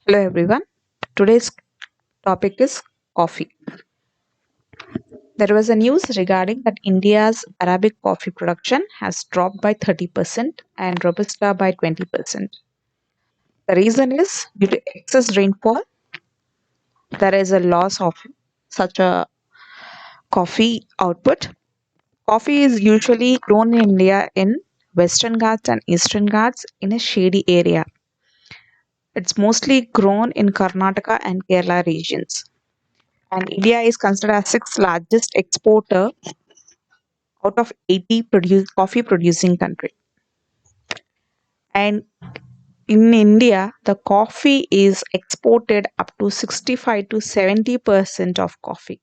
Hello everyone. Today's topic is coffee. There was a news regarding that India's Arabic coffee production has dropped by 30% and Robusta by 20%. The reason is due to excess rainfall, there is a loss of such a coffee output. Coffee is usually grown in India in Western Ghats and Eastern Ghats in a shady area. It's mostly grown in Karnataka and Kerala regions. And India is considered as sixth largest exporter out of 80 coffee producing country. And in India, the coffee is exported up to 65 to 70% of coffee.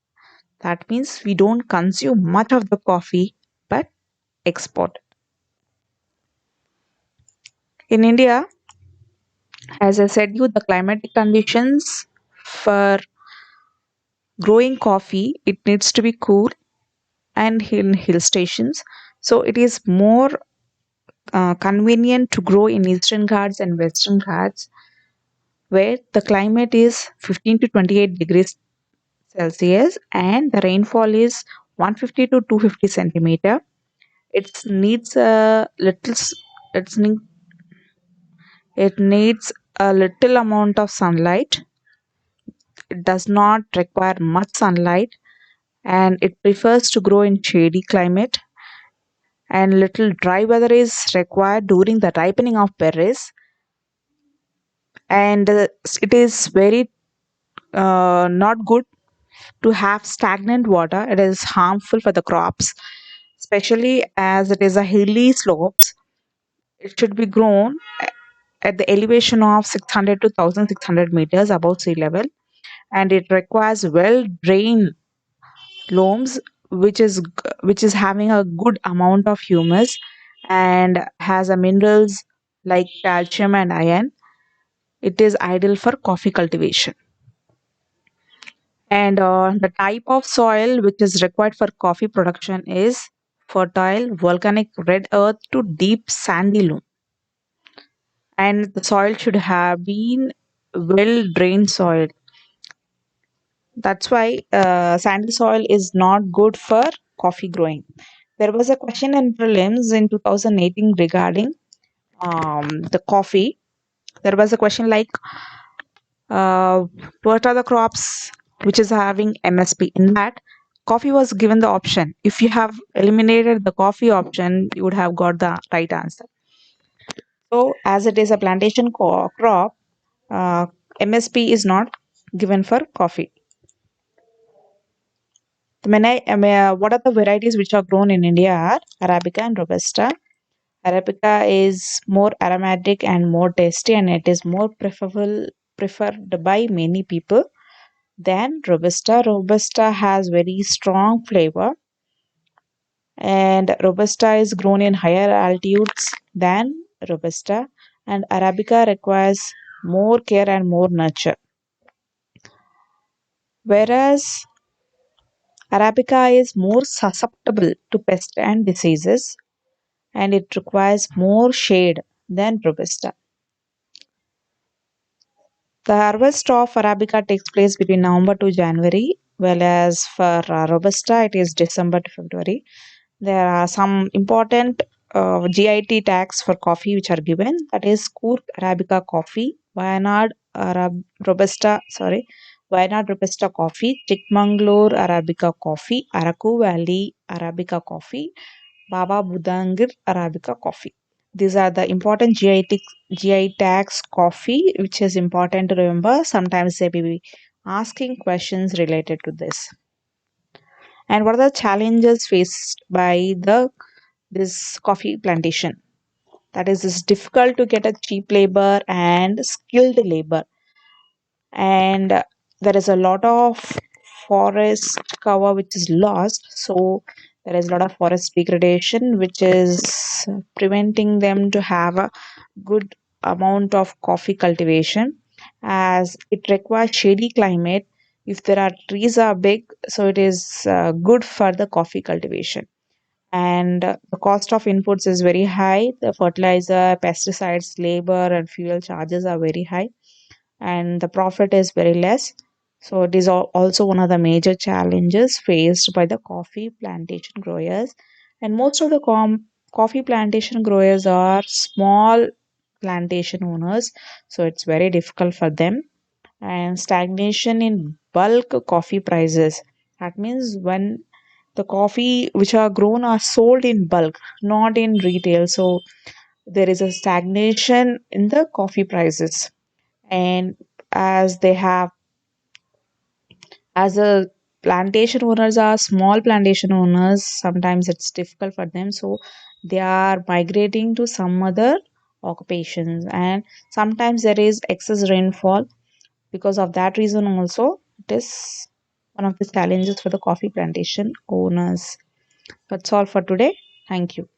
That means we don't consume much of the coffee but export. In India, as I said you, the climatic conditions for growing coffee, it needs to be cool and in hill stations. So it is more convenient to grow in Eastern Ghats and Western Ghats where the climate is 15 to 28 degrees Celsius and the rainfall is 150 to 250 centimeter. It needs a little it's ne- it needs a little amount of sunlight. It does not require much sunlight and it prefers to grow in shady climate, and little dry weather is required during the ripening of berries, and it is very not good to have stagnant water. It is harmful for the crops, especially as it is a hilly slopes. It should be grown at the elevation of 600 to 1600 meters above sea level, and it requires well drained loams which is having a good amount of humus and has a minerals like calcium and iron. It is ideal for coffee cultivation. And the type of soil which is required for coffee production is fertile, volcanic red earth to deep sandy loam. And the soil should have been well drained soil. That's why sandy soil is not good for coffee growing. There was a question in prelims in 2018 regarding the coffee. There was a question like, uh, what are the crops which is having MSP? In that, coffee was given the option. If you have eliminated the coffee option, you would have got the right answer. So, as it is a plantation crop, uh, MSP is not given for coffee. What are the varieties which are grown in India are Arabica and Robusta. Arabica is more aromatic and more tasty, and it is more preferred by many people than Robusta. Robusta has very strong flavor, and Robusta is grown in higher altitudes than Robusta, and Arabica requires more care and more nurture. Whereas Arabica is more susceptible to pests and diseases, and it requires more shade than Robusta. The harvest of Arabica takes place between November to January, whereas for Robusta it is December to February. There are some important GIT tags for coffee which are given. That is Coorg Arabica coffee, Wayanad Robusta coffee, Chikmagalur Arabica coffee, Araku Valley Arabica coffee, Baba Budangir Arabica coffee. These are the important GI tags coffee, which is important to remember. Sometimes they may be asking questions related to this. And what are the challenges faced by the this coffee plantation? That is, it's difficult to get a cheap labor and skilled labor, and there is a lot of forest cover which is lost. So there is a lot of forest degradation which is preventing them to have a good amount of coffee cultivation, as it requires shady climate. If there are trees are big, so it is good for the coffee cultivation. And the cost of inputs is very high. The fertilizer, pesticides, labor and fuel charges are very high, and the profit is very less. So it is also one of the major challenges faced by the coffee plantation growers. And most of the coffee plantation growers are small plantation owners, so it's very difficult for them. And stagnation in bulk coffee prices. That means when the coffee which are grown are sold in bulk, not in retail. So there is a stagnation in the coffee prices. And as they have, as a plantation owners are small plantation owners, sometimes it's difficult for them. So they are migrating to some other occupations, and sometimes there is excess rainfall. Because of that reason also, it is one of the challenges for the coffee plantation owners. That's all for today. Thank you.